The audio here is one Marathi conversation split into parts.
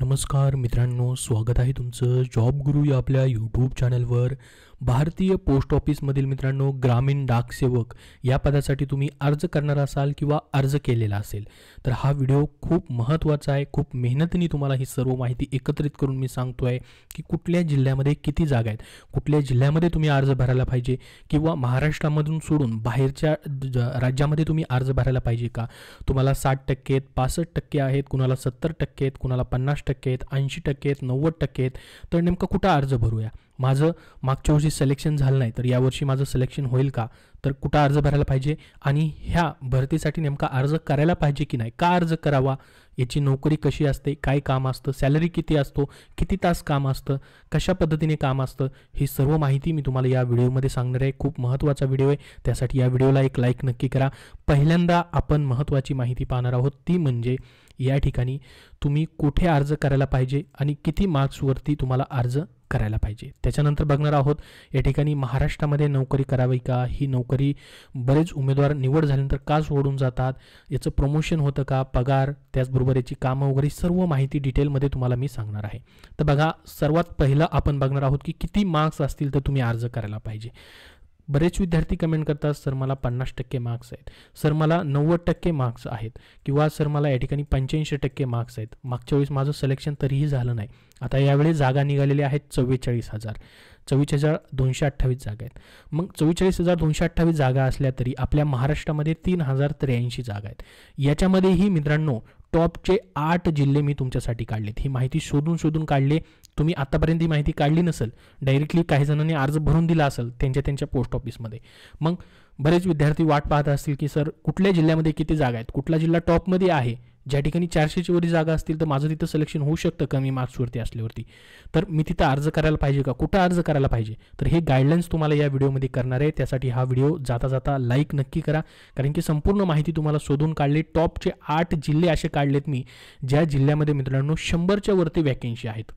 नमस्कार मित्रांनो, स्वागत आहे तुमचं जॉब गुरु या आपल्या यूट्यूब चॅनलवर। भारतीय पोस्ट ऑफिसमधील मित्रांनो ग्रामीण डाकसेवक या पदासाठी तुम्ही अर्ज करणार असाल किंवा अर्ज केलेला असेल तर हा व्हिडिओ खूप महत्त्वाचा आहे। खूप मेहनतीने तुम्हाला ही सर्व माहिती एकत्रित करून मी सांगतोय की कुठल्या जिल्ह्यामध्ये किती जागा आहेत, कुठल्या जिल्ह्यामध्ये तुम्ही अर्ज भरायला पाहिजे किंवा महाराष्ट्रामधून सोडून बाहेरच्या राज्यामध्ये तुम्ही अर्ज भरायला पाहिजे का। तुम्हाला 60% आहेत, 65% आहेत, कुणाला 70% आहेत, कुणाला 50% आहेत, 80% आहेत, 90% आहेत, तर नेमकं कुठं अर्ज भरूया। माझं मागच्या वर्षी सिलेक्शन झालं नाही तर यावर्षी माझं सिलेक्शन होईल का, तर कुठं अर्ज भरायला पाहिजे आणि ह्या भरतीसाठी नेमका अर्ज करायला पाहिजे की नाही, का अर्ज करावा, याची नोकरी कशी असते, काय काम असतं, सॅलरी किती असतो, किती तास काम असतं, कशा पद्धतीने काम असतं, ही सर्व माहिती मी तुम्हाला या व्हिडिओमध्ये सांगणार आहे। खूप महत्त्वाचा व्हिडिओ आहे, त्यासाठी या व्हिडिओला एक लाईक नक्की करा। पहिल्यांदा आपण महत्त्वाची माहिती पाहणार आहोत, ती म्हणजे या ठिकाणी तुम्ही कुठे अर्ज करायला पाहिजे आणि किती मार्क्सवरती तुम्हाला अर्ज करायला पाहिजे। त्याच्यानंतर बघणार आहोत या ठिकाणी महाराष्ट्रामध्ये नोकरी करावी का, ही नोकरी बरेच उमेदवार निवड झाल्यानंतर का सोडून जातात, याचं प्रमोशन होतं का, पगार, त्याचबरोबर याची कामं वगैरे सर्व माहिती डिटेलमध्ये तुम्हाला मी सांगणार आहे। तर बघा, सर्वात पहिलं आपण बघणार आहोत की किती मार्क्स असतील तर तुम्ही अर्ज करायला पाहिजे। बरेच विद्यार्थी कमेंट करतात, सर मला 50% मार्क्स आहेत, सर मला 90% मार्क्स आहेत, किंवा सर मला या ठिकाणी 85% मार्क्स आहेत, मागच्या वेळेस माझं सिलेक्शन तरीही झालं नाही। आता यावेळी जागा निघालेल्या आहेत 44,228 जागा आहेत। मग 44,228 जागा असल्या तरी आपल्या महाराष्ट्रामध्ये 3,083 जागा आहेत। याच्यामध्येही मित्रांनो टॉपचे 8 जिल्हे मी तुमच्यासाठी काढलेत। ही माहिती शोधून काढली, तुम्ही आतापर्यंत ही माहिती काढली नसेल, डायरेक्टली काही जणांनी अर्ज भरून दिला असेल त्यांच्या पोस्ट ऑफिसमध्ये। मग बरेच विद्यार्थी वाट पाहत असतील की सर कुठल्या जिल्ह्यामध्ये किती जागा आहेत, कुठला जिल्हा टॉपमध्ये आहे, ज्या ठिकाणी 400च्या वरी जागा असतील तर माझं तिथं सिलेक्शन होऊ शकतं कमी मार्क्सवरती असल्यावरती, तर मी तिथं अर्ज करायला पाहिजे का, कुठं अर्ज करायला पाहिजे, तर हे गाईडलाईन्स तुम्हाला या व्हिडिओमध्ये करणार आहे। त्यासाठी हा व्हिडिओ जाता लाईक नक्की करा, कारण की संपूर्ण माहिती तुम्हाला शोधून काढली। टॉपचे 8 जिल्हे असे काढलेत मी, ज्या जिल्ह्यामध्ये मित्रांनो 100च्या वरती वॅकेन्सी आहेत,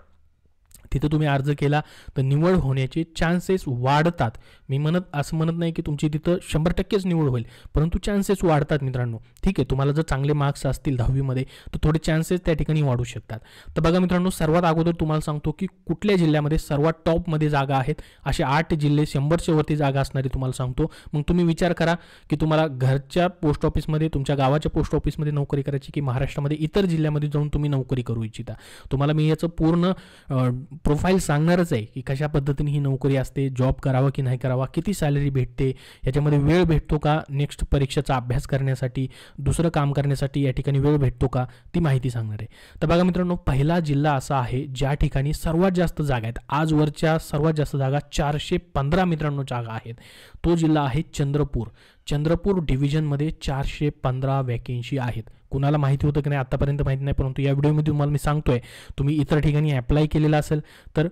तिथे तुम्ही अर्ज केला तर निवड होण्याचे चान्सेस वाढतात। मी असं म्हणत नाही की तुमची तिथं 100%च निवड होईल, परंतु चान्सेस वाढतात मित्रांनो। ठीक आहे, तुम्हाला जर चांगले मार्क्स असतील 10वीमध्ये तर थोडे चान्सेस त्या ठिकाणी वाढू शकतात। तर बघा मित्रांनो, सर्वात अगोदर तुम्हाला सांगतो की कुठल्या जिल्ह्यामध्ये सर्वात टॉपमध्ये जागा आहेत, असे 8 जिल्हे 100च्या वरती जागा असणारे तुम्हाला सांगतो। मग तुम्ही विचार करा की तुम्हाला घरच्या पोस्ट ऑफिसमध्ये, तुमच्या गावाच्या पोस्ट ऑफिसमध्ये नोकरी करायची की महाराष्ट्रामध्ये इतर जिल्ह्यामध्ये जाऊन तुम्ही नोकरी करू इच्छिता। तुम्हाला मी याचं पूर्ण प्रोफाईल सांगणारच आहे की कशा पद्धतीने ही नोकरी असते, जॉब करावा की नाही करावा, किती सॅलरी भेटते, याच्यामध्ये वेळ भेटतो का नेक्स्ट परीक्षेचा अभ्यास करण्यासाठी, दुसरं काम करण्यासाठी या ठिकाणी वेळ भेटतो का, ती माहिती सांगणार आहे। तर बघा मित्रांनो, पहिला जिल्हा असा आहे ज्या ठिकाणी सर्वात जास्त जागा आहेत, आजवरच्या सर्वात जास्त जागा 415 मित्रांनो जागा आहेत, तो जिल्हा आहे चंद्रपूर। चंद्रपूर डिव्हिजनमध्ये 415 वॅकेन्सी आहेत। कुणाला माहिती होतं की नाही आतापर्यंत माहिती नाही, परंतु या व्हिडिओमध्ये तुम्हाला मी सांगतोय। तुम्ही इतर ठिकाणी अप्लाय केलेला असेल तर,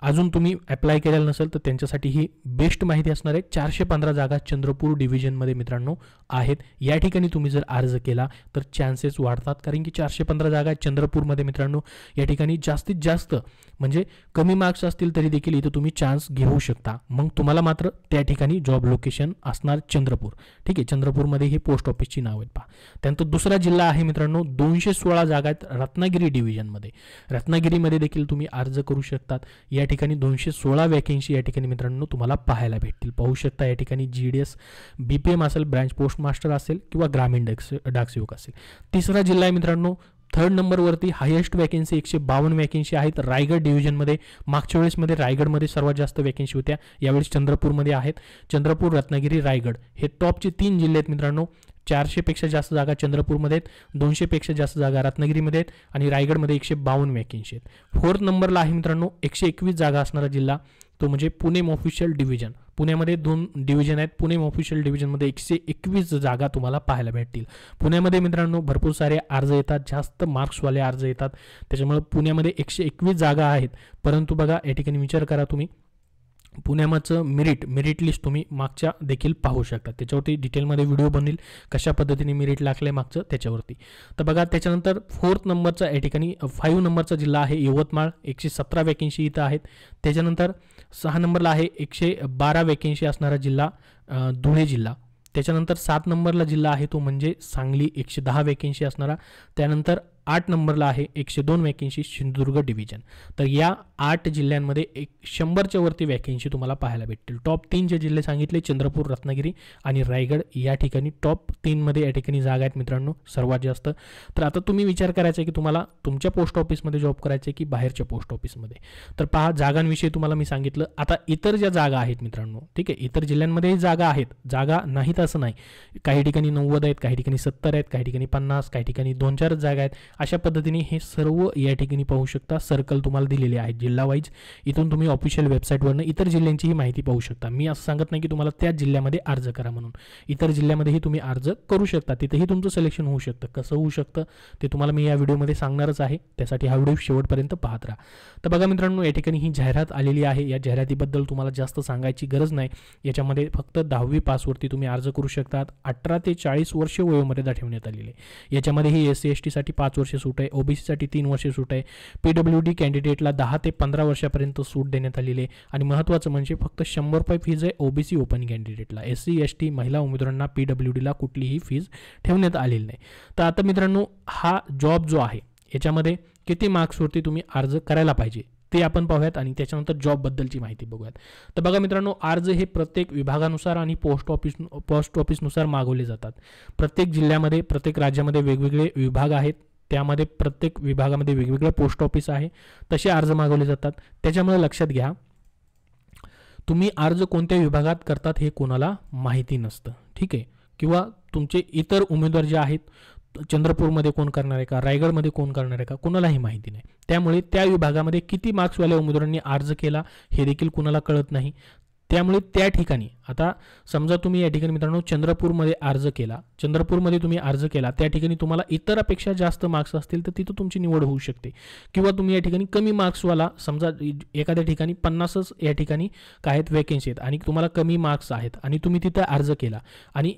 अजून तुम्ही अप्लाय केलेलं नसेल तर त्यांच्यासाठी ही बेस्ट माहिती असणार आहे। 415 जागा चंद्रपूर डिव्हिजनमध्ये मित्रांनो आहेत। या ठिकाणी तुम्ही जर अर्ज केला तर चान्सेस वाढतात, कारण की 415 जागा चंद्रपूरमध्ये मित्रांनो, या ठिकाणी जास्तीत जास्त म्हणजे कमी मार्क्स असतील तरी देखील इथं तुम्ही चान्स घेऊ शकता। मग तुम्हाला मात्र त्या ठिकाणी जॉब लोकेशन असणार चंद्रपूर। ठीक आहे, चंद्रपूरमध्ये हे पोस्ट ऑफिसची नाव आहेत पहा। त्यानंतर दुसरा जिल्हा आहे मित्रांनो, 216 जागा आहेत रत्नागिरी डिव्हिजनमध्ये। रत्नागिरीमध्ये देखील तुम्ही अर्ज करू शकतात। या ठिकाणी 216 वॅकेन्सी या ठिकाणी मित्रांनो तुम्हाला पाहायला भेटतील। पाहू शकता या ठिकाणी GDS BPM असेल, ब्रांच पोस्ट मास्टर असेल किंवा ग्रामीण डाकसेवक असेल। तिसरा जिल्हा आहे मित्रांनो 3rd नंबरवरती, हायेस्ट वॅकेन्सी 152 वॅकेन्सी आहेत रायगड डिव्हिजनमध्ये। मागच्या वेळेसमध्ये रायगडमध्ये सर्वात जास्त वॅकेन्सी होत्या, यावेळेस चंद्रपूरमध्ये आहेत। चंद्रपूर, रत्नागिरी, रायगड हे टॉपचे 3 जिल्हे आहेत मित्रांनो। 400 पेक्षा जास्त जागा चंद्रपूरमध्ये आहेत, 200 पेक्षा जास्त जागा रत्नागिरीमध्ये आहेत आणि रायगडमध्ये 152 वॅकेन्सी आहेत। 4th नंबरला आहे मित्रांनो 121 जागा असणारा जिल्हा, तो म्हणजे पुणे ऑफिशियल डिव्हिजन। पुण्यामध्ये 2 डिव्हिजन आहेत, पुणे ऑफिशियल डिव्हिजनमध्ये 121 जागा तुम्हाला पाहायला भेटतील। पुण्यामध्ये मित्रांनो भरपूर सारे अर्ज येतात, जास्त मार्क्सवाले अर्ज येतात, त्याच्यामुळे पुण्यामध्ये 121 जागा आहेत। परंतु बघा या ठिकाणी विचार करा तुम्ही, पुण्याचं मेरिट लिस्ट तुम्ही मागच्या देखील पाहू शकता, त्याच्यावरती डिटेलमध्ये व्हिडिओ बनेल कशा पद्धतीने मेरिट लागले मागचं त्याच्यावरती। तर बघा त्याच्यानंतर 4th नंबरचा या ठिकाणी 5 नंबरचा जिल्हा आहे यवतमाळ, 117 वॅकेन्सी इथं आहेत। त्याच्यानंतर 6 नंबरला आहे 112 वॅकेन्सी असणारा जिल्हा धुळे जिल्हा। त्याच्यानंतर 7 नंबरला जिल्हा आहे तो म्हणजे सांगली, 110 वॅकेन्सी असणारा। त्यानंतर 8 नंबरला आहे 102 वॅकेन्सी सिंधुदुर्ग डिव्हिजन. तर या 8 जिल्ह्यांमध्ये 100च्या वरती वॅकेन्सी तुम्हाला पाहायला भेटतील. टॉप 3 जे जिल्हे सांगितले चंद्रपूर, रत्नागिरी आणि रायगड या ठिकाणी टॉप 3 मध्ये या ठिकाणी जागा आहेत मित्रांनो सर्वात जास्त. तर आता तुम्ही विचार करायचा आहे की तुम्हाला तुमच्या पोस्ट ऑफिसमध्ये जॉब करायचं आहे की बाहेरच्या पोस्ट ऑफिसमध्ये. तर पहा, जागांविषयी तुम्हाला मी सांगितलं. आता इतर ज्या जागा आहेत मित्रांनो, ठीक आहे, इतर जिल्ह्यांमध्येही जागा आहेत, जागा नाहीत असं नाही. काही ठिकाणी 90 आहेत, काही ठिकाणी 70 आहेत, काही ठिकाणी 50, काही ठिकाणी 2-4 जागा आहेत. अशा पद्धतीने हे सर्व या ठिकाणी पाहू शकता. सर्कल तुम्हाला दिलेले आहेत जिल्हा वाईज. इथून तुम्ही ऑफिशियल वेबसाईटवरनं इतर जिल्ह्यांचीही माहिती पाहू शकता. मी असं सांगत नाही की तुम्हाला त्याच जिल्ह्यामध्ये अर्ज करा म्हणून. इतर जिल्ह्यामध्येही तुम्ही अर्ज करू शकता, तिथेही तुमचं सिलेक्शन होऊ शकतं. कसं होऊ शकतं ते तुम्हाला मी या व्हिडिओमध्ये सांगणारच आहे, त्यासाठी हा व्हिडिओ शेवटपर्यंत पाहत राहा. तर बघा मित्रांनो, या ठिकाणी ही जाहिरात आलेली आहे. या जाहिरातीबद्दल तुम्हाला जास्त सांगायची गरज नाही. याच्यामध्ये फक्त 10वी पासवरती तुम्ही अर्ज करू शकतात. 18 ते 40 वर्ष वयोमर्यादा ठेवण्यात आलेली आहे. याच्यामध्ये ही SC ST साठी 5 वर्ष सूट आहे, OBC साठी 3 वर्ष सूट आहे, PWD कॅन्डिडेटला 10 ते 15 वर्षापर्यंत सूट देण्यात आलेली आहे. आणि महत्त्वाचं म्हणजे फक्त 100 रुपये फीज आहे OBC ओपन कॅन्डिडेटला. SC ST महिला उमेदवारांना PWDला कुठलीही फीज ठेवण्यात आलेली नाही. तर आता मित्रांनो, हा जॉब जो आहे याच्यामध्ये किती मार्क्सवरती तुम्ही अर्ज करायला पाहिजे ते आपण पाहूयात आणि त्याच्यानंतर जॉबबद्दलची माहिती बघूयात. तर बघा मित्रांनो, अर्ज हे प्रत्येक विभागानुसार आणि पोस्ट ऑफिसनुसार मागवले जातात. प्रत्येक जिल्ह्यामध्ये, प्रत्येक राज्यामध्ये वेगवेगळे विभाग आहेत. त्यामध्ये प्रत्येक विभागामध्ये वेगवेगळे पोस्ट ऑफिस आहे, तसे अर्ज मागवले जातात. त्याच्यामुळे लक्षात घ्या, तुम्ही अर्ज कोणत्या विभागात करतात हे कोणाला माहिती नसतं, ठीक आहे. किंवा तुमचे इतर उमेदवार जे आहेत, चंद्रपूरमध्ये कोण करणार आहे का, रायगडमध्ये कोण करणार आहे का, कोणालाही माहिती नाही. त्यामुळे त्या विभागामध्ये किती मार्क्सवाल्या उमेदवारांनी अर्ज केला हे देखील कुणाला कळत नाही. त्यामुळे त्या ठिकाणी आता समजा तुम्ही या ठिकाणी मित्रांनो चंद्रपूरमध्ये अर्ज केला, चंद्रपूरमध्ये तुम्ही अर्ज केला, त्या ठिकाणी तुम्हाला इतरापेक्षा जास्त मार्क्स असतील तर तिथं तुमची निवड होऊ शकते. किंवा तुम्ही या ठिकाणी कमी मार्क्सवाला, समजा एखाद्या ठिकाणी 50च या ठिकाणी काय आहेत वॅकेन्सी आहेत आणि तुम्हाला कमी मार्क्स आहेत आणि तुम्ही तिथं अर्ज केला आणि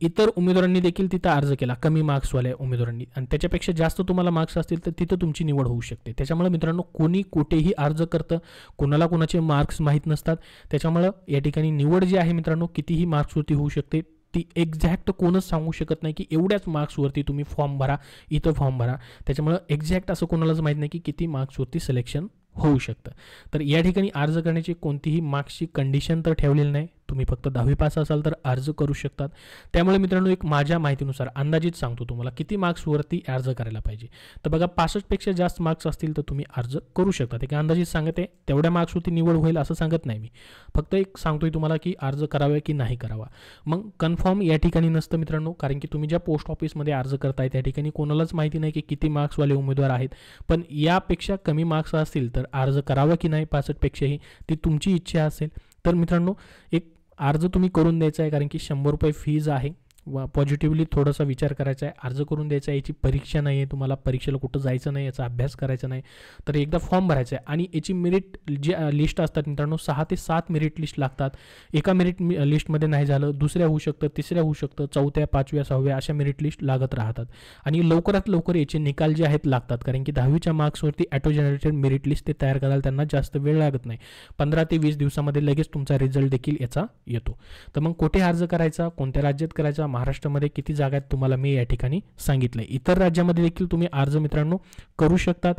इतर उमेदवारांनी देखील तिथं अर्ज केला, कमी मार्क्सवाल्या उमेदवारांनी, आणि त्याच्यापेक्षा जास्त तुम्हाला मार्क्स असतील तर तिथं तुमची निवड होऊ शकते. त्याच्यामुळे मित्रांनो, कोणी कुठेही अर्ज करतं, कोणाला कोणाचे मार्क्स माहीत नसतात. त्याच्यामुळं या ठिकाणी निवड जी आहे मित्रांनो कितीही मार्क्सवरती होऊ शकते. ती एक्झॅक्ट कोणच सांगू शकत नाही की एवढ्याच मार्क्सवरती तुम्ही फॉर्म भरा, इथं फॉर्म भरा. त्याच्यामुळं एक्झॅक्ट असं कोणालाच माहीत नाही की किती मार्क्सवरती सिलेक्शन होऊ शकतं. तर या ठिकाणी अर्ज करण्याची कोणतीही मार्क्सची कंडिशन तर ठेवलेली नाही. तुम्ही फक्त 10वी पास असाल तर अर्ज करू शकतात. त्यामुळे मित्रांनो, एक माझ्या माहितीनुसार अंदाजित सांगतो तुम्हाला किती मार्क्सवरती अर्ज करायला पाहिजे. तर बघा, 65पेक्षा जास्त मार्क्स असतील तर तुम्ही अर्ज करू शकता. ते काय अंदाजित सांगत आहे, तेवढ्या मार्क्सवरती निवड होईल असं सांगत नाही मी, फक्त एक सांगतोय तुम्हाला की अर्ज करावा की नाही करावा. मग कन्फर्म या ठिकाणी नसतं मित्रांनो, कारण की तुम्ही ज्या पोस्ट ऑफिसमध्ये अर्ज करताय त्या ठिकाणी कोणालाच माहिती नाही की किती मार्क्सवाले उमेदवार आहेत. पण यापेक्षा कमी मार्क्स असतील तर अर्ज करावा की नाही, 65पेक्षाही, ती तुमची इच्छा असेल. तर मित्रांनो, एक अर्ज तुम्ही करून द्यायचा आहे, कारण की 100 रुपये फीज आहे. व पॉझिटिव्हली थोडासा विचार करायचा आहे, अर्ज करून द्यायचा आहे. याची परीक्षा नाही आहे, तुम्हाला परीक्षेला कुठं जायचं नाही, याचा अभ्यास करायचा नाही. तर एकदा फॉर्म भरायचा आहे आणि याची मेरिट जी लिस्ट असतात मित्रांनो, 6 ते 7 मेरिट लिस्ट लागतात. एका मेरिट लिस्टमध्ये नाही झालं, दुसऱ्या होऊ शकतं, तिसऱ्या होऊ शकतं, 4थ्या, 5व्या, 6व्या अशा मेरिट लिस्ट लागत राहतात. आणि लवकरात लवकर याचे निकाल जे आहेत लागतात, कारण की 10वीच्या मार्क्सवरती ॲटो जनरेटेड मेरिट लिस्ट ते तयार करायला त्यांना जास्त वेळ लागत नाही. 15 ते 20 दिवसामध्ये लगेच तुमचा रिझल्ट देखील याचा येतो. तर मग कुठे अर्ज करायचा, कोणत्या राज्यात करायचा, महाराष्ट्रामध्ये किती जागा आहेत तुम्हाला मी या ठिकाणी सांगितलंय. इतर राज्यामध्ये देखील तुम्ही अर्ज मित्रांनो करू शकतात.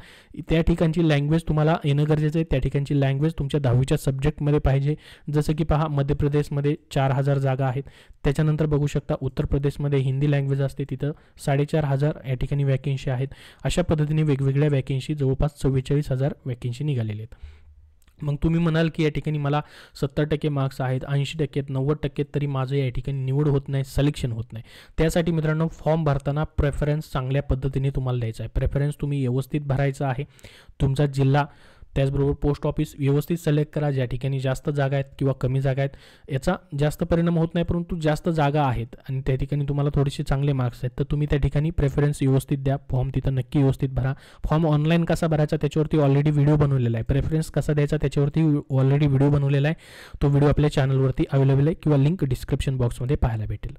त्या ठिकाणची लँग्वेज तुम्हाला येणं गरजेचं आहे. त्या ठिकाणची लँग्वेज तुमच्या 10वीच्या सब्जेक्टमध्ये पाहिजे. जसं की पहा, मध्य प्रदेशमध्ये 4000 जागा आहेत. त्याच्यानंतर बघू शकता उत्तर प्रदेशमध्ये हिंदी लँग्वेज असते, तिथं 4500 या ठिकाणी वॅकेन्सी आहेत. अशा पद्धतीने वेगवेगळ्या वॅकेन्सी, जवळपास 44,000 वॅकेन्सी निघालेले आहेत. मग तुम्ही म्हणाल की या ठिकाणी मला 70% मार्क्स आहेत, 80%, 90% तरी माझं या ठिकाणी निवड होत नाही, सिलेक्शन होत नाही. त्यासाठी मित्रांनो, फॉर्म भरताना प्रेफरन्स चांगल्या पद्धतीने तुम्हाला द्यायचा आहे. प्रेफरन्स तुम्ही व्यवस्थित भरायचा आहे. तुमचा जिल्हा, त्याचबरोबर पोस्ट ऑफिस व्यवस्थित सिलेक्ट करा. ज्या ठिकाणी जास्त जागा आहेत किंवा कमी जागा आहेत याचा जास्त परिणाम होत नाही, परंतु जास्त जागा आहेत आणि त्या ठिकाणी तुम्हाला थोडेसे चांगले मार्क्स आहेत तर तुम्ही त्या ठिकाणी प्रेफरन्स व्यवस्थित द्या. फॉर्म तिथं नक्की व्यवस्थित भरा. फॉर्म ऑनलाईन कसा भरायचा त्याच्यावरती ऑलरेडी व्हिडिओ बनवलेला आहे. प्रेफरन्स कसा द्यायचा त्याच्यावरती ऑलरेडी व्हिडिओ बनवलेला आहे. तो व्हिडिओ आपल्या चॅनलवरती अवेलेबल आहे किंवा लिंक डिस्क्रिप्शन बॉक्समध्ये पाहायला भेटेल.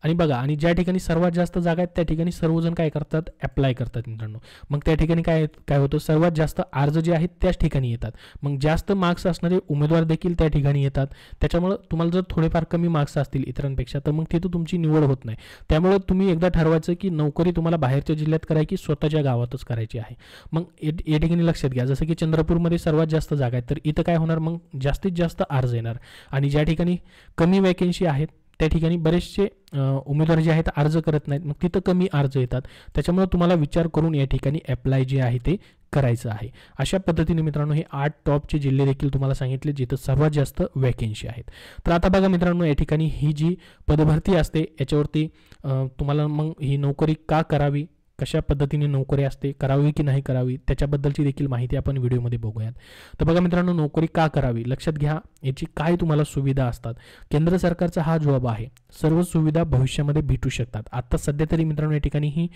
आणि बघा, आणि ज्या ठिकाणी सर्वात जास्त जागा आहेत त्या ठिकाणी सर्वजण काय करतात, अप्लाय करतात मित्रांनो. मग त्या ठिकाणी काय होतं, सर्वात जास्त अर्ज जे आहेत त्या त्याच ठिकाणी येतात. मग जास्त मार्क्स असणारे उमेदवार देखील त्या ठिकाणी येतात. त्याच्यामुळे तुम्हाला जर थोडेफार कमी मार्क्स असतील इतरांपेक्षा तर मग तिथं तुमची निवड होत नाही. त्यामुळे तुम्ही एकदा ठरवायचं की नोकरी तुम्हाला बाहेरच्या जिल्ह्यात करायची स्वतःच्या गावातच करायची आहे. मग या ठिकाणी लक्षात घ्या, जसं की चंद्रपूरमध्ये सर्वात जास्त जागा आहेत, तर इथं काय होणार, मग जास्तीत जास्त अर्ज येणार. आणि ज्या ठिकाणी कमी वॅकेन्सी आहेत त्या ठिकाणी बरेचसे उमेदवार जे आहेत अर्ज करत नाहीत, मग तिथं कमी अर्ज येतात. त्याच्यामुळे तुम्हाला विचार करून या ठिकाणी अप्लाय जे आहे ते करायचं आहे. अशा पद्धतीने मित्रांनो हे 8 टॉपचे जिल्हे देखील तुम्हाला सांगितले जिथं सर्वात जास्त वॅकेन्सी आहेत. तर आता बघा मित्रांनो, या ठिकाणी ही जी पदभरती असते याच्यावरती तुम्हाला मग ही नोकरी का करावी, कशा पद्धतीने नोकरी असते, करावी की नाही करावी, त्याच्याबद्दलची देखील माहिती आपण व्हिडिओमध्ये बघूयात. तर बघा मित्रांनो, नोकरी का करावी लक्षात घ्या, याची काय तुम्हाला सुविधा असतात. केंद्र सरकारचा हा जॉब आहे, सर्व सुविधा भविष्यामध्ये भेटू शकतात. आता सध्या तरी मित्रांनो या ठिकाणी ही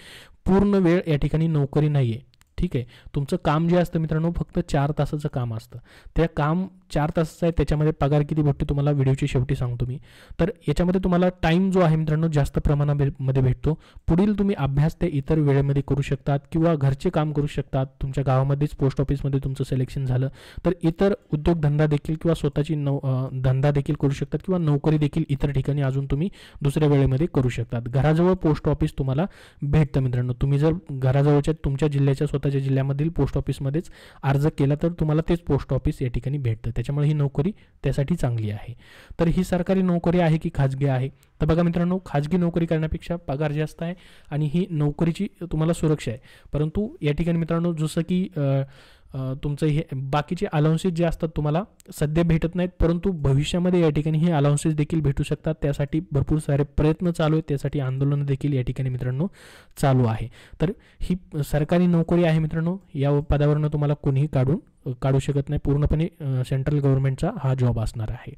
पूर्ण वेळ या ठिकाणी नोकरी नाही आहे. ठीक आहे, तुमचं काम जे असतं मित्रांनो फक्त 4 तासाचं काम असतं. त्या काम 4 तासाचं आहे, त्याच्यामध्ये पगार किती भेटतो तुम्हाला व्हिडिओच्या शेवटी सांगतो मी. तर याच्यामध्ये तुम्हाला टाईम जो आहे मित्रांनो जास्त प्रमाणामध्ये भेटतो. पुढील तुम्ही अभ्यास ते इतर वेळेमध्ये करू शकतात किंवा घरचे काम करू शकतात. तुमच्या गावामध्येच पोस्ट ऑफिसमध्ये तुमचं सिलेक्शन झालं तर इतर उद्योगधंदा देखील किंवा स्वतःची धंदा देखील करू शकतात किंवा नोकरी देखील इतर ठिकाणी अजून तुम्ही दुसऱ्या वेळेमध्ये करू शकतात. घराजवळ पोस्ट ऑफिस तुम्हाला भेटतं मित्रांनो. तुम्ही जर घराजवळच्या तुमच्या जिल्ह्याच्या स्वतःच्या जिल्ह्यामधील पोस्ट ऑफिसमध्येच अर्ज केला तर तुम्हाला तेच पोस्ट ऑफिस या ठिकाणी भेटतं. त्याच्यामुळे ही नोकरी त्यासाठी चांगली आहे. तर ही सरकारी नोकरी आहे की खाजगी आहे, तर बघा मित्रांनो खाजगी नोकरी करण्यापेक्षा पगार जास्त आहे आणि ही नोकरीची तुम्हाला सुरक्षा आहे. परंतु या ठिकाणी मित्रांनो जसं की तुमचं हे बाकीचे अलाउन्सेस जे असतात तुम्हाला सध्या भेटत नाहीत, परंतु भविष्यामध्ये या ठिकाणी हे अलाउन्सेस देखील भेटू शकतात. त्यासाठी भरपूर सारे प्रयत्न चालू आहेत, त्यासाठी आंदोलन देखील या ठिकाणी मित्रांनो चालू आहे. तर ही सरकारी नोकरी आहे मित्रांनो, या पदावरनं तुम्हाला कोणीही काढू शकत नाही. पूर्णपणे सेंट्रल गव्हर्नमेंटचा हा जॉब असणार आहे.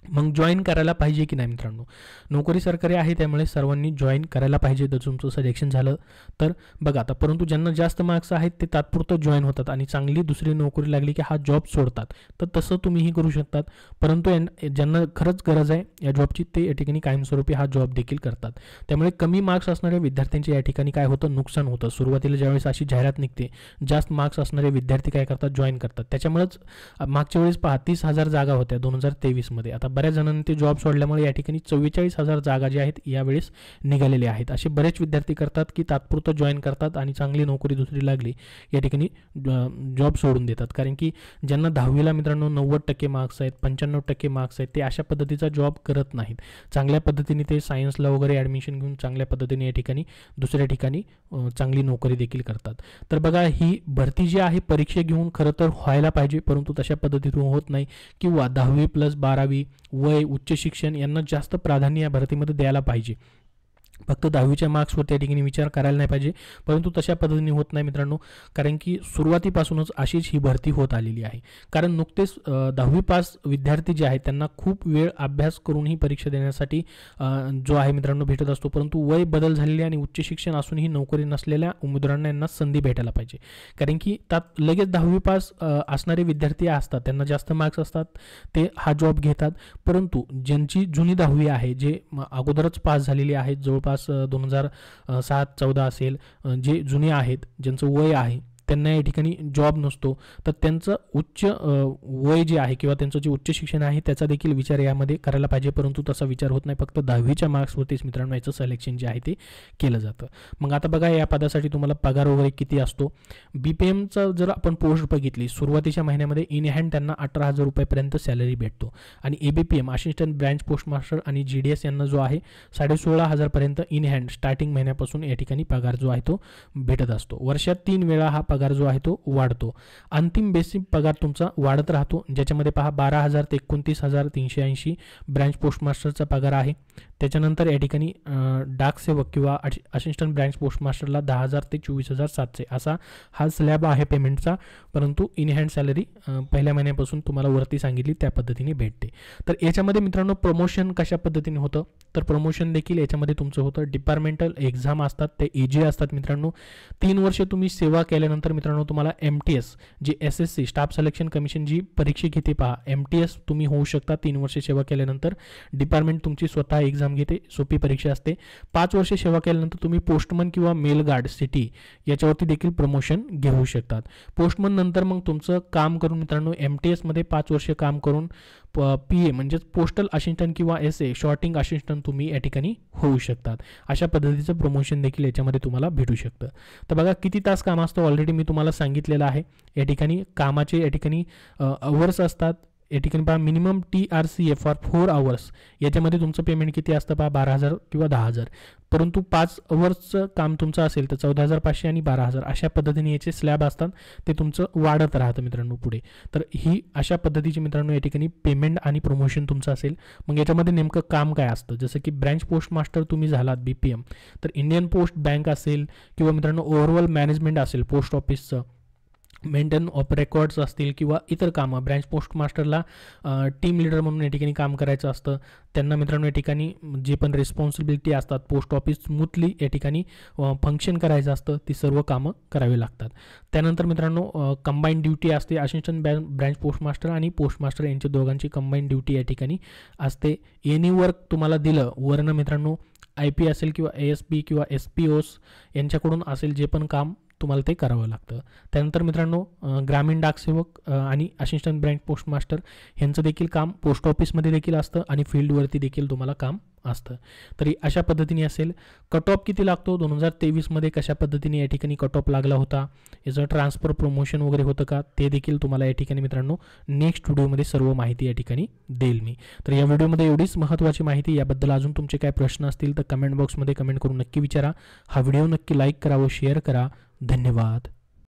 मग जॉईन करायला पाहिजे की नाही मित्रांनो, नोकरी सरकारी आहे त्यामुळे सर्वांनी जॉईन करायला पाहिजे जर तुमचं सिलेक्शन झालं तर. बघा आता, परंतु ज्यांना जास्त मार्क्स आहेत ते तात्पुरतं जॉईन होतात आणि चांगली दुसरी नोकरी लागली की हा जॉब सोडतात. तर तसं तुम्हीही करू शकतात. परंतु ज्यांना खरंच गरज आहे या जॉबची ते या ठिकाणी कायमस्वरूपी हा जॉब देखील करतात. त्यामुळे कमी मार्क्स असणाऱ्या विद्यार्थ्यांचे या ठिकाणी काय होतं, नुकसान होतं. सुरुवातीला ज्यावेळेस अशी जाहिरात निघते जास्त मार्क्स असणारे विद्यार्थी काय करतात, जॉईन करतात. त्याच्यामुळेच मागच्या वेळेस 30,000 जागा होत्या 2023मध्ये. आता बऱ्याच जणांनी ते जॉब सोडल्यामुळे या ठिकाणी 44,000 जागा ज्या आहेत यावेळेस निघालेल्या आहेत. असे बरेच विद्यार्थी करतात की तात्पुरतं जॉईन करतात आणि चांगली नोकरी दुसरी लागली या ठिकाणी जॉब सोडून देतात. कारण की ज्यांना 10वीला मित्रांनो 90% मार्क्स आहेत, 95% मार्क्स आहेत, ते अशा पद्धतीचा जॉब करत नाहीत. चांगल्या पद्धतीने ते सायन्सला वगैरे ॲडमिशन घेऊन चांगल्या पद्धतीने या ठिकाणी दुसऱ्या ठिकाणी चांगली नोकरी देखील करतात. तर बघा ही भरती जी आहे परीक्षा घेऊन खरं तर व्हायला पाहिजे, परंतु तशा पद्धतीतून होत नाही. किंवा 10वी + 12वी वय, उच्च शिक्षण यांना जास्त प्राधान्य या भरतीमध्ये द्यायला पाहिजे. फक्त 10वीच्या मार्क्सवर त्या ठिकाणी विचार करायला नाही पाहिजे, परंतु तशा पद्धतीने होत नाही मित्रांनो. कारण की सुरुवातीपासूनच अशीच ही भरती होत आलेली आहे. कारण नुकतेच 10वी पास विद्यार्थी जे आहेत त्यांना खूप वेळ अभ्यास करून ही परीक्षा देण्यासाठी जो आहे मित्रांनो भेटत असतो. परंतु वय बदल झालेले आणि उच्च शिक्षण असूनही नोकरी नसलेल्या उमेदवारांना यांना संधी भेटायला पाहिजे. कारण की त्यात लगेच 10वी पास असणारे विद्यार्थी असतात, त्यांना जास्त मार्क्स असतात, ते हा जॉब घेतात. परंतु ज्यांची जुनी 10वी आहे, जे अगोदरच पास झालेली आहेत, जवळपास 2007-14 असेल, जे जुने आहेत, ज्यांचं वय आहे, त्यांना या ठिकाणी जॉब नसतो, तर त्यांचं उच्च वय जे आहे किंवा त्यांचं जे उच्च शिक्षण आहे त्याचा देखील विचार यामध्ये करायला पाहिजे. परंतु तसा विचार होत नाही, फक्त 10वीच्या मार्क्सवरतीच मित्रांनो याचं सिलेक्शन जे आहे ते केलं जातं. मग आता बघा या पदासाठी तुम्हाला पगार वगैरे किती असतो. BPMचं जर आपण पोस्ट बघितली, सुरुवातीच्या महिन्यामध्ये इन हँड त्यांना 18,000 रुपयेपर्यंत सॅलरी भेटतो. आणि ABPM assistant branch post master आणि GDS यांना जो आहे 16,500 पर्यंत इन हँड स्टार्टिंग महिन्यापासून या ठिकाणी पगार जो आहे तो भेटत असतो. वर्षात 3 वेळा हा पगार जो आहे तो वाढतो. अंतिम बेसिक पगार तुमचा वाढत राहतो, ज्याच्यामध्ये पहा 12,000 ते 29,380 ब्रँच पोस्ट मास्टरचा पगार आहे. त्याच्यानंतर या ठिकाणी डाक सेवक किंवा असिस्टंट ब्रँच पोस्ट मास्टरला 10,000 ते 24,700 असा हा स्लॅब आहे पेमेंटचा. परंतु इन हँड सॅलरी पहिल्या महिन्यापासून तुम्हाला वरती सांगितली त्या पद्धतीने भेटते. तर याच्यामध्ये मित्रांनो प्रमोशन कशा पद्धतीने होतं, तर प्रमोशन देखील याच्यामध्ये तुमचं होतं. डिपार्टमेंटल एक्झाम असतात, ते AJ असतात मित्रांनो. 3 वर्ष तुम्ही सेवा केल्यानंतर मित्रांनो तुम्हाला MTS जी SSC स्टाफ सिलेक्शन कमिशन जी परीक्षा घेते पहा, MTS तुम्ही होऊ शकता 3 वर्ष सेवा केल्यानंतर. डिपार्टमेंट तुमची स्वतः एक्झाम एक्झाम घेते, सोपी परीक्षा असते. 5 वर्ष सेवा केल्यानंतर तुम्ही पोस्टमन किंवा मेल गार्ड सिटी याच्यावरती देखील प्रमोशन घेऊ शकतात. पोस्टमन नंतर मग तुमचं काम करून मित्रांनो MTS मध्ये 5 वर्ष काम करून PA म्हणजेच पोस्टल असिस्टंट किंवा SA शॉर्टिंग असिस्टंट तुम्ही या ठिकाणी होऊ शकतात. अशा पद्धतीचं प्रमोशन देखील याच्यामध्ये तुम्हाला भेटू शकतं. तर बघा किती तास काम असतं ऑलरेडी मी तुम्हाला सांगितलेलं आहे. या ठिकाणी कामाचे या ठिकाणी अवर्स असतात. या ठिकाणी पहा मिनिमम TRCA फॉर 4 आवर्स याच्यामध्ये तुमचं पेमेंट किती असतं पहा 12,000 किंवा 10,000. परंतु 5 अवर्सचं काम तुमचं असेल तर 14,500 आणि 12,000 अशा पद्धतीने याचे स्लॅब असतात. ते तुमचं वाढत राहतं मित्रांनो पुढे. तर ही अशा पद्धतीची मित्रांनो या ठिकाणी पेमेंट आणि प्रमोशन तुमचं असेल. मग याच्यामध्ये नेमकं काम काय असतं, जसं की ब्रँच पोस्ट मास्टर तुम्ही झालात BPM तर इंडियन पोस्ट बँक असेल किंवा मित्रांनो ओव्हरऑल मॅनेजमेंट असेल पोस्ट ऑफिसचं, मेंटेन ऑफ रेकॉर्ड्स असतील किंवा इतर कामं. ब्रँच पोस्ट मास्टरला टीम लीडर म्हणून या ठिकाणी काम करायचं असतं. त्यांना मित्रांनो या ठिकाणी जे पण रिस्पॉन्सिबिलिटी असतात पोस्ट ऑफिस स्मूथली या ठिकाणी फंक्शन करायचं असतं, ती सर्व कामं करावी लागतात. त्यानंतर मित्रांनो कंबाईंड ड्युटी असते. असिस्टंट ब्रँच पोस्ट मास्टर आणि पोस्ट मास्टर यांच्या दोघांची कंबाईंड ड्युटी या ठिकाणी असते. एनी वर्क तुम्हाला दिलं वरनं मित्रांनो IP असेल किंवा ASP किंवा SPOs यांच्याकडून असेल जे पण काम तुम्हाला ते करावं लागतं. त्यानंतर मित्रांनो ग्रामीण डाकसेवक आणि असिस्टंट ब्रँच पोस्ट मास्टर यांचं देखील काम पोस्ट ऑफिसमध्ये देखील असतं आणि फील्डवरती देखील तुम्हाला काम असतं. तरी अशा पद्धतीने असेल. कट ऑफ किती लागतो 2023मध्ये कशा पद्धतीने या ठिकाणी कट ऑफ लागला होता, याचं ट्रान्सफर प्रमोशन वगैरे होतं का ते देखील तुम्हाला या ठिकाणी मित्रांनो नेक्स्ट व्हिडिओमध्ये सर्व माहिती या ठिकाणी देईल मी. तर या व्हिडिओमध्ये एवढीच महत्त्वाची माहिती. याबद्दल अजून तुमचे काय प्रश्न असतील तर कमेंट बॉक्समध्ये कमेंट करून नक्की विचारा. हा व्हिडिओ नक्की लाईक करा व शेअर करा. धन्यवाद.